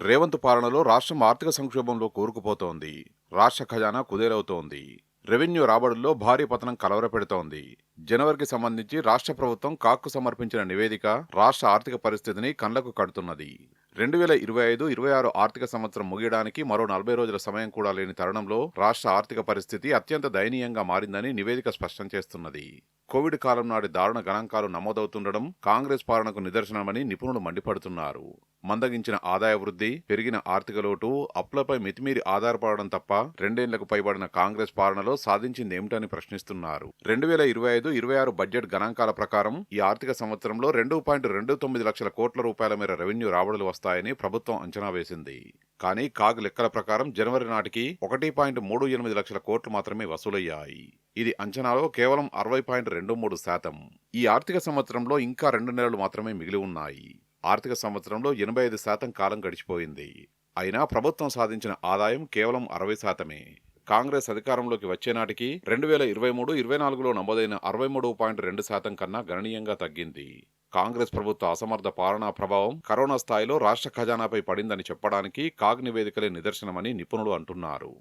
రేవంత్ పాలనలో రాష్ట్రం ఆర్థిక సంక్షోభంలో కూరుకుపోతోంది. రాష్ట్ర ఖజానా కుదేలవుతోంది. రెవెన్యూ రాబడుల్లో భారీ పతనం కలవరపెడుతోంది. జనవరికి సంబంధించి రాష్ట్ర ప్రభుత్వం కాక్కు సమర్పించిన నివేదిక రాష్ట్ర ఆర్థిక పరిస్థితిని కళ్లకు కడుతున్నది. 2025-26 ఆర్థిక సంవత్సరం ముగియడానికి మరో 40 రోజుల సమయం కూడా లేని తరుణంలో రాష్ట్ర ఆర్థిక పరిస్థితి అత్యంత దయనీయంగా మారిందని నివేదిక స్పష్టం చేస్తున్నది. కోవిడ్ కాలం నాటి దారుణ గణాంకాలు నమోదవుతుండడం కాంగ్రెస్ పాలనకు నిదర్శనమని నిపుణులు మండిపడుతున్నారు. మందగించిన ఆదాయ వృద్ధి, పెరిగిన ఆర్థిక లోటు, అప్పులపై మితిమీరి ఆధారపడడం తప్ప రెండేళ్లకు పైబడిన కాంగ్రెస్ పాలనలో సాధించిందేమిటని ప్రశ్నిస్తున్నారు. 2025-26 బడ్జెట్ గణాంకాల ప్రకారం ఈ ఆర్థిక సంవత్సరంలో 2.29 లక్షల కోట్ల రూపాయల మేర రెవెన్యూ రాబడులు వస్తాయని ప్రభుత్వం అంచనా వేసింది. కానీ కాగ్ లెక్కల ప్రకారం జనవరి నాటికి 1.38 లక్షల కోట్లు మాత్రమే వసూలయ్యాయి. ఇది అంచనాలో కేవలం 60.23%. ఈ ఆర్థిక సంవత్సరంలో ఇంకా 2 నెలలు మాత్రమే మిగిలి ఉన్నాయి. ఆర్థిక సంవత్సరంలో 85% కాలం గడిచిపోయింది. అయినా ప్రభుత్వం సాధించిన ఆదాయం కేవలం 60%. కాంగ్రెస్ అధికారంలోకి వచ్చే నాటికి 2023-24లో నమోదైన 63.2% కన్నా గణనీయంగా తగ్గింది. కాంగ్రెస్ ప్రభుత్వ అసమర్థ పాలనా ప్రభావం కరోనా స్థాయిలో రాష్ట్ర ఖజానాపై పడిందని చెప్పడానికి కాగ్ నివేదికలే నిదర్శనమని నిపుణులు అంటున్నారు.